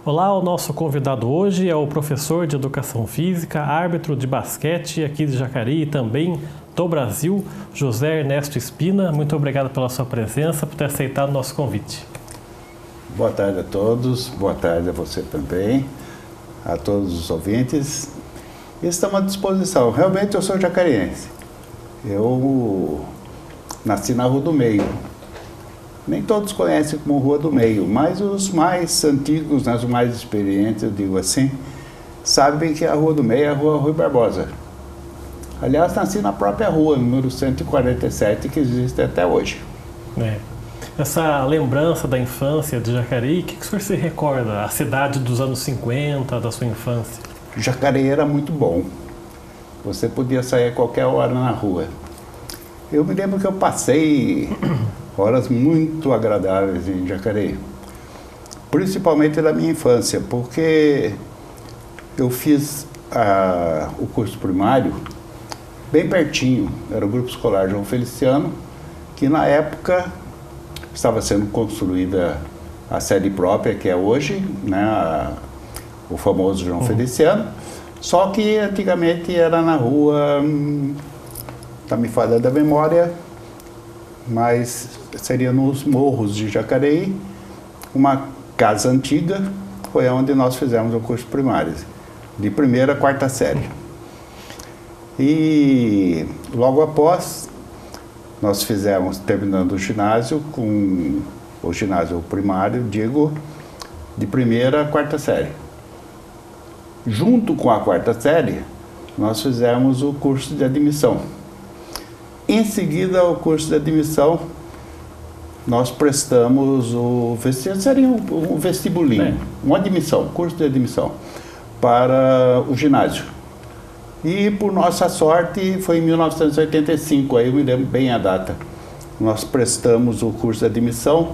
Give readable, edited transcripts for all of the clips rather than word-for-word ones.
Olá, o nosso convidado hoje é o professor de Educação Física, árbitro de basquete aqui de Jacareí e também do Brasil, José Ernesto Espina. Muito obrigado pela sua presença, por ter aceitado o nosso convite. Boa tarde a todos, boa tarde a você também, a todos os ouvintes. Estamos à disposição. Realmente eu sou jacareense. Eu nasci na Rua do Meio. Nem todos conhecem como Rua do Meio, mas os mais antigos, os mais experientes, eu digo assim, sabem que a Rua do Meio é a Rua Rui Barbosa. Aliás, nasci na própria rua, número 147, que existe até hoje. Essa lembrança da infância de Jacareí, o que o senhor se recorda? A cidade dos anos 50, da sua infância? Jacareí era muito bom. Você podia sair a qualquer hora na rua. Eu me lembro que eu passei horas muito agradáveis em Jacareí. Principalmente na minha infância, porque eu fiz o curso primário bem pertinho. Era o Grupo Escolar João Feliciano, que na época estava sendo construída a sede própria, que é hoje, né, o famoso João Feliciano, só que antigamente era na rua, está me falhando a memória, mas seria nos morros de Jacareí, uma casa antiga, foi onde nós fizemos o curso primário, de primeira a quarta série. E logo após, nós fizemos, terminando o ginásio, com o ginásio primário, digo, de primeira a quarta série. Junto com a quarta série, nós fizemos o curso de admissão. Em seguida, o curso de admissão, nós prestamos seria um vestibulinho, uma admissão, curso de admissão, para o ginásio. E, por nossa sorte, foi em 1985, aí eu me lembro bem a data. Nós prestamos o curso de admissão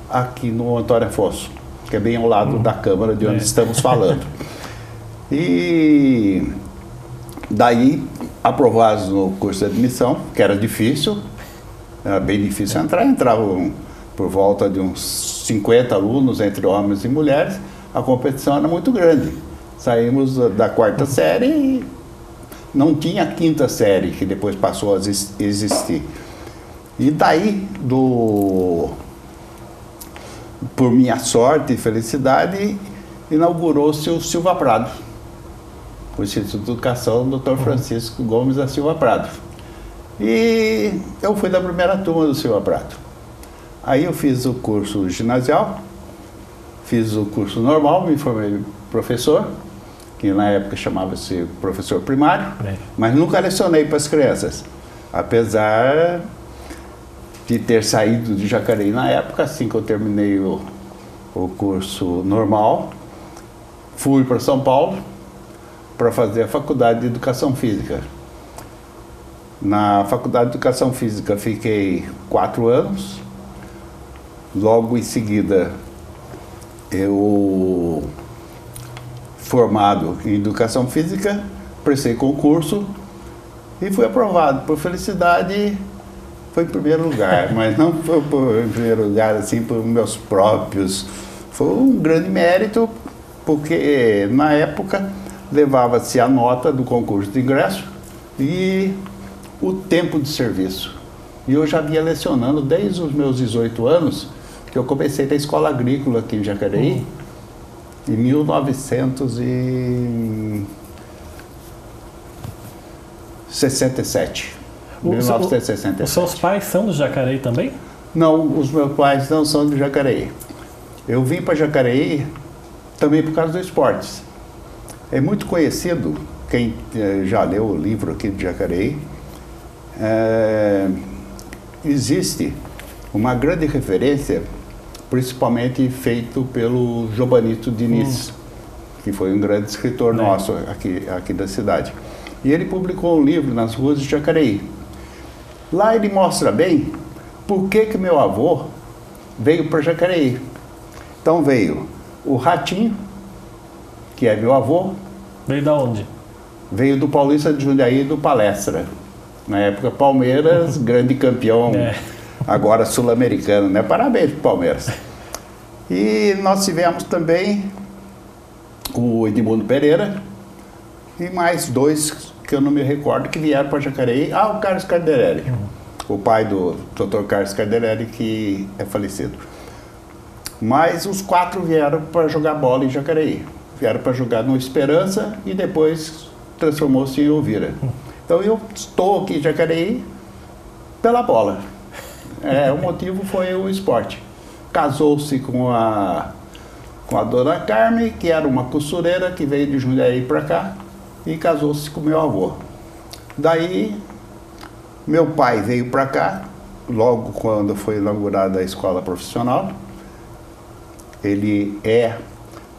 aqui no Antônio Afonso, que é bem ao lado da Câmara de onde estamos falando. E daí, aprovados no curso de admissão, que era difícil, era bem difícil entrar, entravam por volta de uns 50 alunos, entre homens e mulheres, a competição era muito grande. Saímos da quarta série e não tinha a quinta série, que depois passou a existir. E daí, por minha sorte e felicidade, inaugurou-se o Silva Prado, o Instituto de Educação Dr. Francisco Gomes da Silva Prado. E eu fui da primeira turma do Silva Prado. Aí eu fiz o curso ginasial, fiz o curso normal, me formei professor, que na época chamava-se professor primário, mas nunca lecionei para as crianças. Apesar de ter saído de Jacareí na época, assim que eu terminei o curso normal, fui para São Paulo para fazer a Faculdade de Educação Física. Na Faculdade de Educação Física fiquei 4 anos. Logo em seguida, eu, formado em Educação Física, prestei concurso e fui aprovado. Por felicidade, foi em primeiro lugar, mas não foi em primeiro lugar assim por meus próprios. Foi um grande mérito, porque na época levava-se a nota do concurso de ingresso e o tempo de serviço. E eu já vinha lecionando desde os meus 18 anos, que eu comecei na escola agrícola aqui em Jacareí, em 1967. Os seus pais são do Jacareí também? Não, os meus pais não são de Jacareí. Eu vim para Jacareí também por causa do esportes. É muito conhecido, quem já leu o livro aqui de Jacareí, existe uma grande referência, principalmente feito pelo Jobanito Diniz, que foi um grande escritor nosso aqui da cidade. E ele publicou um livro nas ruas de Jacareí. Lá ele mostra bem por que meu avô veio para Jacareí. Então veio o Ratinho, que é meu avô. Veio da onde? Veio do Paulista de Jundiaí, do Palestra. Na época, Palmeiras, grande campeão, agora sul-americano, né? Parabéns pro Palmeiras. E nós tivemos também o Edmundo Pereira e mais 2 que eu não me recordo que vieram para Jacareí. O Carlos Cardarelli, o pai do Dr. Carlos Cardarelli, que é falecido. Mas os 4 vieram para jogar bola em Jacareí. Vieram para jogar no Esperança e depois transformou-se em Elvira. Então eu estou aqui em Jacareí pela bola. O motivo foi o esporte. Casou-se com a dona Carmen, que era uma costureira que veio de Jundiaí para cá, e casou-se com meu avô. Daí, meu pai veio para cá, logo quando foi inaugurada a escola profissional. Ele é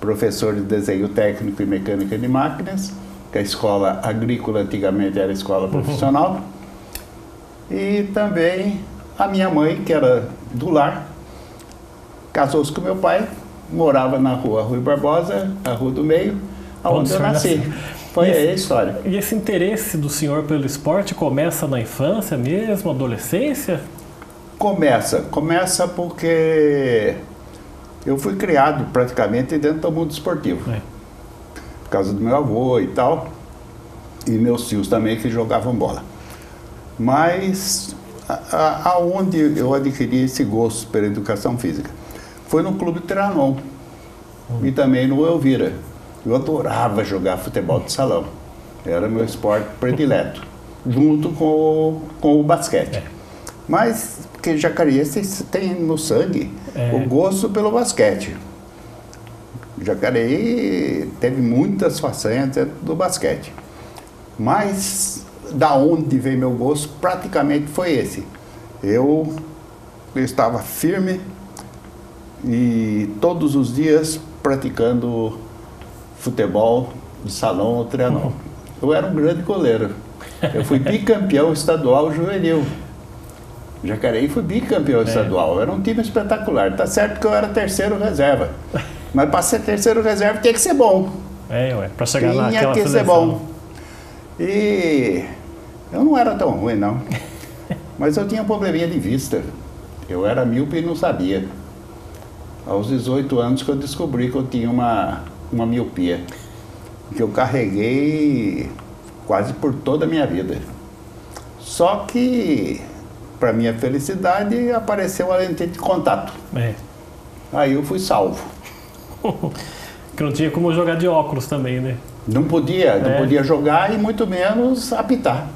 professor de desenho técnico e mecânica de máquinas, que a escola agrícola antigamente era a escola profissional. E também a minha mãe, que era do lar, casou-se com meu pai, morava na rua Rui Barbosa, a Rua do Meio, onde eu nasci. Foi aí a história. E esse interesse do senhor pelo esporte começa na infância mesmo, adolescência? Começa porque eu fui criado praticamente dentro do mundo esportivo. Por causa do meu avô e tal, e meus tios também que jogavam bola. Mas aonde eu adquiri esse gosto pela educação física foi no Clube Trianon e também no Elvira. Eu adorava jogar futebol de salão. Era meu esporte predileto, junto com o basquete. Mas, porque jacareiense tem no sangue o gosto pelo basquete. Jacareí teve muitas façanhas dentro do basquete. Mas, da onde veio meu gosto, praticamente foi esse. Eu estava firme e todos os dias praticando futebol de salão ou Trianon. Eu era um grande goleiro. Eu fui bicampeão estadual juvenil. Jacareí foi bicampeão estadual. Era um time espetacular. Tá certo que eu era terceiro reserva. Mas para ser terceiro reserva tinha que ser bom. Para chegar naquela seleção. Tinha que ser bom. E eu não era tão ruim, não. Mas eu tinha um probleminha de vista. Eu era míope e não sabia. Aos 18 anos que eu descobri que eu tinha uma miopia, que eu carreguei quase por toda a minha vida. Só que, para minha felicidade, apareceu a lente de contato. Aí eu fui salvo. Que não tinha como jogar de óculos também, né? Não podia jogar e muito menos apitar.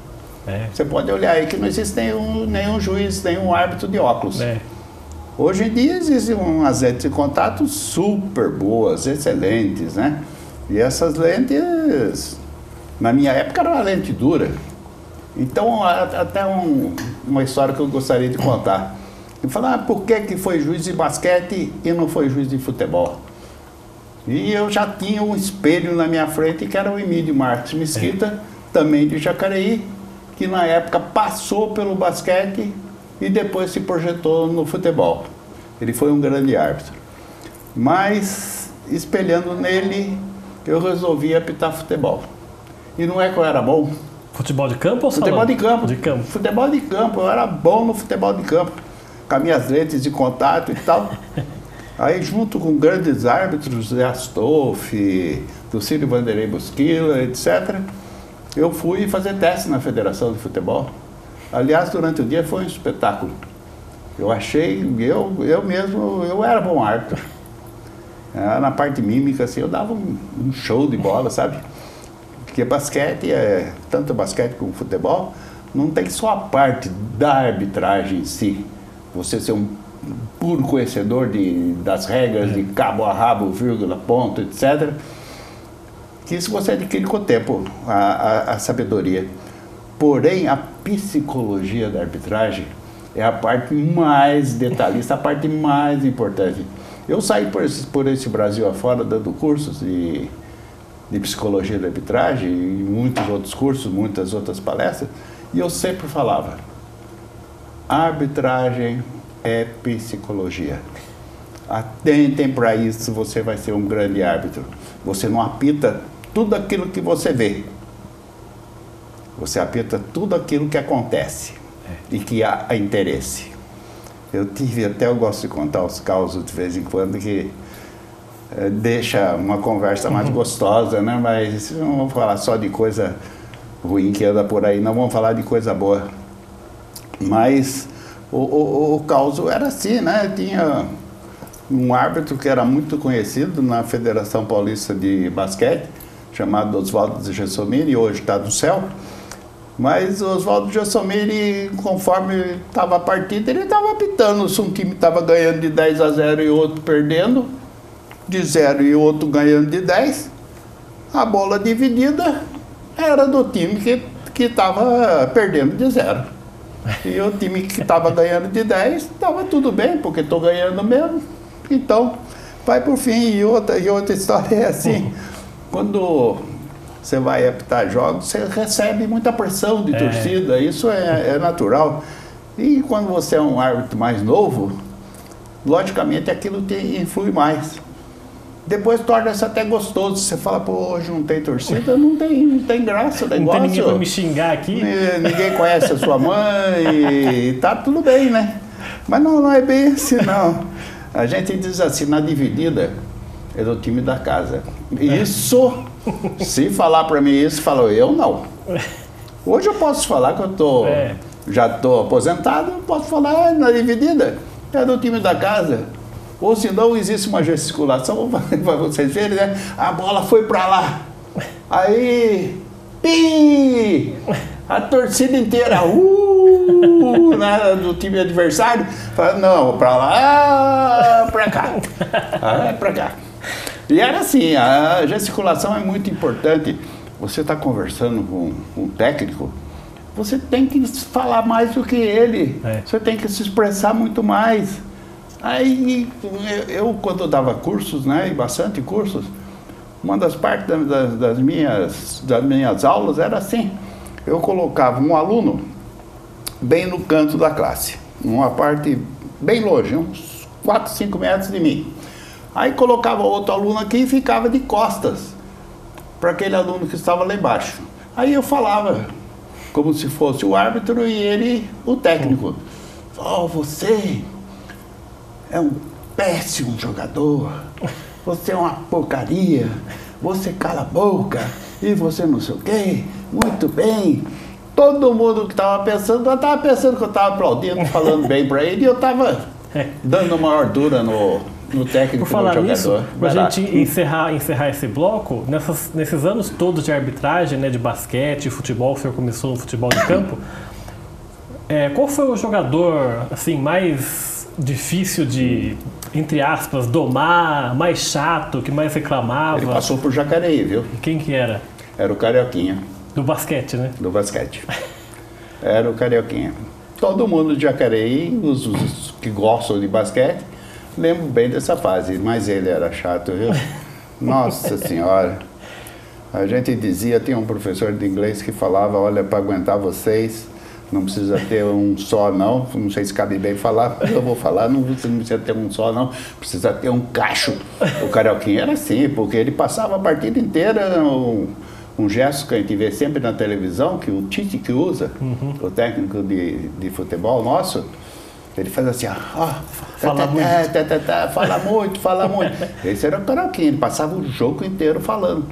Você pode olhar aí que não existe nenhum juiz, nenhum árbitro de óculos. Hoje em dia existem umas lentes de contato super boas, excelentes, né? E essas lentes, na minha época, era uma lente dura. Então, até uma história que eu gostaria de contar. Eu falava, por que foi juiz de basquete e não foi juiz de futebol? E eu já tinha um espelho na minha frente, que era o Emílio Marques Mesquita, também de Jacareí, que na época passou pelo basquete e depois se projetou no futebol. Ele foi um grande árbitro. Mas, espelhando nele, eu resolvi apitar futebol. E não é que eu era bom. Futebol de campo ou salão? Futebol de campo. De campo. Futebol de campo. Eu era bom no futebol de campo. Com as minhas lentes de contato e tal. Aí, junto com grandes árbitros, Zé Astolfi, Lucílio Vanderlei Bosquila, etc., eu fui fazer teste na Federação de Futebol. Aliás, durante o dia foi um espetáculo. Eu achei, eu mesmo, eu era bom árbitro. Na parte mímica, assim, eu dava um show de bola, sabe? Porque basquete, tanto basquete como futebol, não tem só a parte da arbitragem em si. Você ser um puro conhecedor das regras de cabo a rabo, vírgula, ponto, etc. Que isso você adquire com o tempo, a sabedoria. Porém, a psicologia da arbitragem é a parte mais detalhista, a parte mais importante. Eu saí por esse Brasil afora dando cursos de psicologia da arbitragem e muitos outros cursos, muitas outras palestras, e eu sempre falava, a arbitragem é psicologia. Atentem para isso, você vai ser um grande árbitro. Você não apita tudo aquilo que você vê. Você apita tudo aquilo que acontece e que há interesse. Eu gosto de contar os causos de vez em quando, que deixa uma conversa mais gostosa, né? Mas não vamos falar só de coisa ruim que anda por aí, não vamos falar de coisa boa. Mas o caos era assim, né? Tinha um árbitro que era muito conhecido na Federação Paulista de Basquete, chamado Oswaldo Gelsomini, hoje está no céu. Mas o Oswaldo Gelsomini, conforme estava a partida, ele estava apitando. Se um time estava ganhando de 10-0 e o outro perdendo de 0 e o outro ganhando de 10, a bola dividida era do time que estava perdendo de 0. E o time que estava ganhando de 10, estava tudo bem, porque estou ganhando mesmo. Então, vai por fim. E outra história é assim, quando você vai apitar jogos, você recebe muita pressão de torcida, isso é natural. E quando você é um árbitro mais novo, logicamente aquilo influi mais. Depois torna-se até gostoso. Você fala, pô, hoje não tem torcida, não tem graça o negócio. Não tem ninguém para me xingar aqui. Ninguém conhece a sua mãe e tá tudo bem, né? Mas não é bem assim, não. A gente diz assim, na dividida é do time da casa. Isso, se falar para mim isso, falou, eu não. Hoje eu posso falar que já estou aposentado, eu posso falar na dividida é do time da casa. Ou se não, existe uma gesticulação, para vocês verem, né? A bola foi para lá. Aí, pi! A torcida inteira, né, do time adversário, fala, não, para lá, para cá. Para cá. E era assim, a gesticulação é muito importante. Você está conversando com um técnico, você tem que falar mais do que ele. Você tem que se expressar muito mais. Aí, eu quando dava cursos, né, e bastante cursos, uma das partes das minhas aulas era assim, eu colocava um aluno bem no canto da classe, numa parte bem longe, uns 4, 5 metros de mim. Aí colocava outro aluno aqui e ficava de costas para aquele aluno que estava lá embaixo. Aí eu falava, como se fosse o árbitro e ele o técnico. Você é um péssimo jogador, você é uma porcaria, você cala a boca e você não sei o quê, muito bem. Todo mundo que estava pensando, eu estava pensando que eu estava aplaudindo, falando bem para ele, e eu estava dando uma ordura no técnico, por falar no jogador. Para a gente encerrar esse bloco, nesses anos todos de arbitragem, né, de basquete, futebol, o senhor começou no futebol de campo, qual foi o jogador assim, mais difícil de, entre aspas, domar, mais chato, que mais reclamava? Ele passou por Jacareí, viu? Quem que era? Era o Carioquinha. Do basquete, né? Do basquete. Era o Carioquinha. Todo mundo de Jacareí, os que gostam de basquete, lembram bem dessa fase, mas ele era chato, viu? Nossa Senhora. A gente dizia, tinha um professor de inglês que falava, olha, para aguentar vocês, não precisa ter um só não sei se cabe bem falar, mas eu vou falar, não precisa ter um só não, precisa ter um cacho. O Carioquinha era assim, porque ele passava a partida inteira, um gesto que a gente vê sempre na televisão, que o Tite que usa, o técnico de futebol nosso, ele faz assim, fala muito. Esse era o Carioquinha, ele passava o jogo inteiro falando.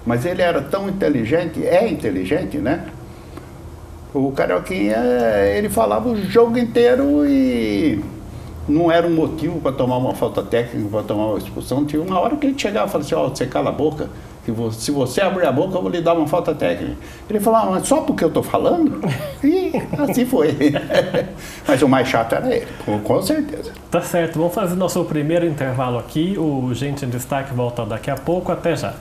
Mas ele era tão inteligente, é inteligente, né? O Carioquinha, ele falava o jogo inteiro e não era um motivo para tomar uma falta técnica, para tomar uma expulsão. Tinha uma hora que ele chegava e falava assim, você cala a boca, que se você abrir a boca eu vou lhe dar uma falta técnica. Ele falava, mas só porque eu estou falando? E assim foi. Mas o mais chato era ele, com certeza. Tá certo, vamos fazer nosso primeiro intervalo aqui. O Gente em Destaque volta daqui a pouco, até já.